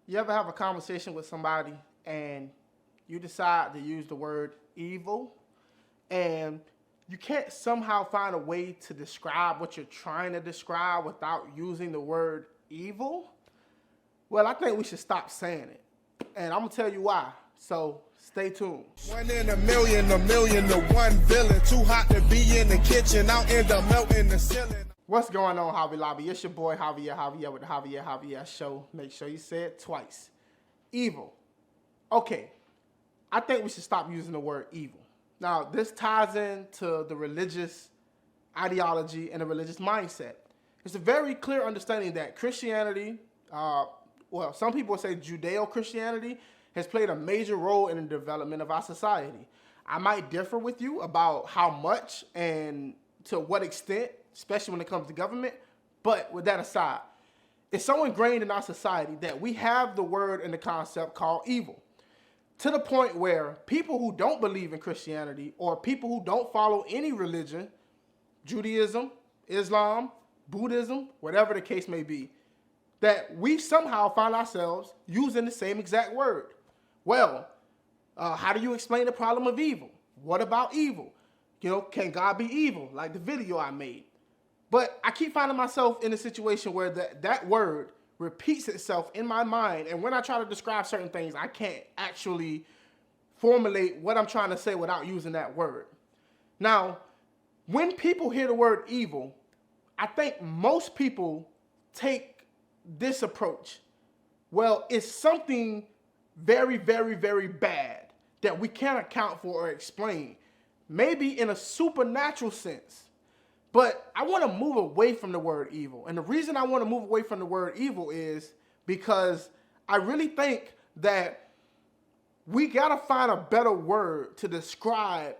You ever have a conversation with somebody and you decide to use the word evil and you can't somehow find a way to describe what you're trying to describe without using the word evil? Well, I think we should stop saying it. And I'm going to tell you why. So stay tuned. 1 in a million to one villain. Too hot to be in the kitchen, I'll end up melting the ceiling. What's going on, Hobby Lobby? It's your boy Javier Javier with the Javier Javier Show. Make sure you say it twice. Evil. Okay, I think we should stop using the word evil. Now, this ties into the religious ideology and the religious mindset. It's a very clear understanding that Christianity, well, some people would say Judeo-Christianity, has played a major role in the development of our society. I might differ with you about how much and to what extent, especially when it comes to government, but with that aside, it's so ingrained in our society that we have the word and the concept called evil, to the point where people who don't believe in Christianity or people who don't follow any religion, Judaism, Islam, Buddhism, whatever the case may be, that we somehow find ourselves using the same exact word. Well, how do you explain the problem of evil? What about evil? You know, can God be evil? Like the video I made. But I keep finding myself in a situation where that word repeats itself in my mind. And when I try to describe certain things, I can't actually formulate what I'm trying to say without using that word. Now, when people hear the word evil, I think most people take this approach. Well, it's something very, very, very bad that we can't account for or explain. Maybe in a supernatural sense. But I want to move away from the word evil. And the reason I want to move away from the word evil is because I really think that we got to find a better word to describe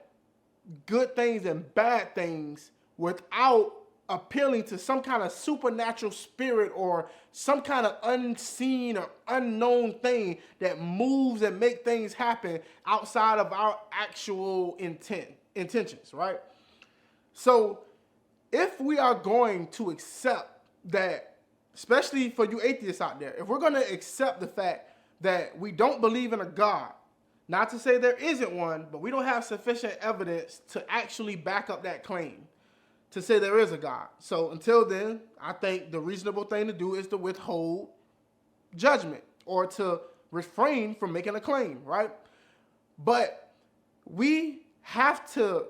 good things and bad things without appealing to some kind of supernatural spirit or some kind of unseen or unknown thing that moves and make things happen outside of our actual intentions, right? So if we are going to accept that, especially for you atheists out there, if we're going to accept the fact that we don't believe in a God, not to say there isn't one, but we don't have sufficient evidence to actually back up that claim, to say there is a God. So until then, I think the reasonable thing to do is to withhold judgment or to refrain from making a claim, right? But we have to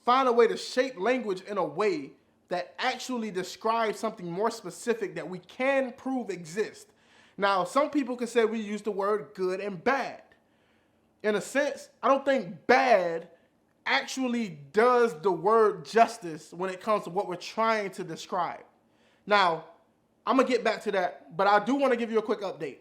find a way to shape language in a way that actually describes something more specific that we can prove exists. Now, some people could say we use the word good and bad. In a sense, I don't think bad actually does the word justice when it comes to what we're trying to describe. Now, I'm going to get back to that, but I do want to give you a quick update.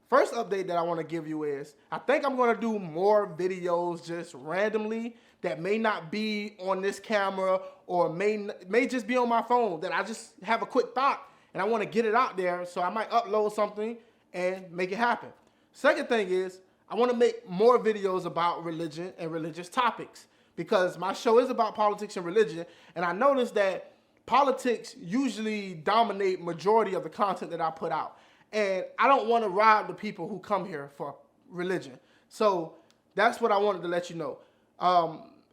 First update that I want to give you is I think I'm going to do more videos just randomly that may not be on this camera or may just be on my phone, that I just have a quick thought and I want to get it out there, so I might upload something and make it happen. Second thing is I want to make more videos about religion and religious topics because my show is about politics and religion, and I noticed that politics usually dominate majority of the content that I put out. And I don't want to rob the people who come here for religion. So that's what I wanted to let you know.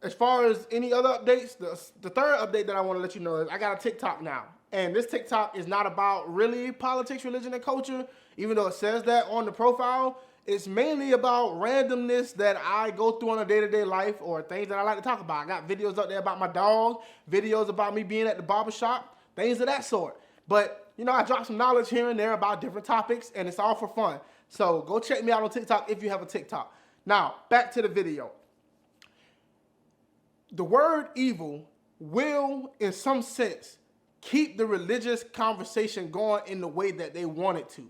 As far as any other updates, the third update that I want to let you know is I got a TikTok now. And this TikTok is not about really politics, religion, and culture, even though it says that on the profile. It's mainly about randomness that I go through on a day-to-day life or things that I like to talk about. I got videos up there about my dog, videos about me being at the barbershop, things of that sort. But, you know, I drop some knowledge here and there about different topics, and it's all for fun. So go check me out on TikTok if you have a TikTok. Now, back to the video. The word evil will, in some sense, keep the religious conversation going in the way that they want it to.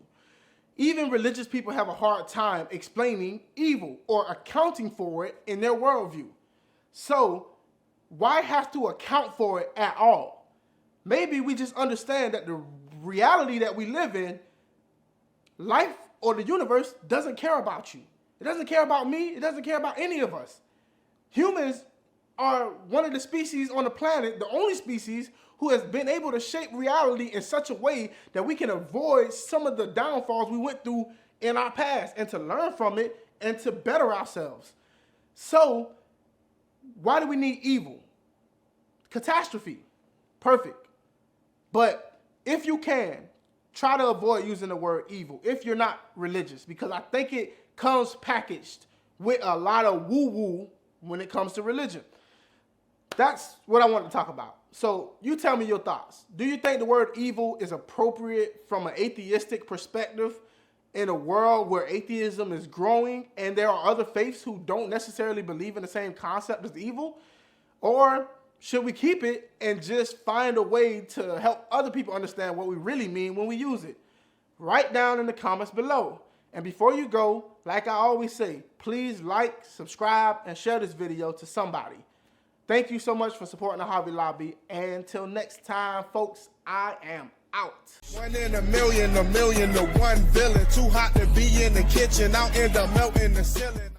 Even religious people have a hard time explaining evil or accounting for it in their worldview. So why have to account for it at all? Maybe we just understand that the reality that we live in, life or the universe doesn't care about you. It doesn't care about me. It doesn't care about any of us. Humans are one of the species on the planet, the only species who has been able to shape reality in such a way that we can avoid some of the downfalls we went through in our past and to learn from it and to better ourselves. So why do we need evil? Catastrophe. Perfect. But if you can, try to avoid using the word evil if you're not religious, because I think it comes packaged with a lot of woo-woo when it comes to religion. That's what I want to talk about. So you tell me your thoughts. Do you think the word evil is appropriate from an atheistic perspective in a world where atheism is growing and there are other faiths who don't necessarily believe in the same concept as evil? Or should we keep it and just find a way to help other people understand what we really mean when we use it? Write down in the comments below. And before you go, like I always say, please like, subscribe, and share this video to somebody. Thank you so much for supporting the Hobby Lobby. And until next time, folks, I am out. 1 in a million to one villain. Too hot to be in the kitchen, out in the melting the ceiling.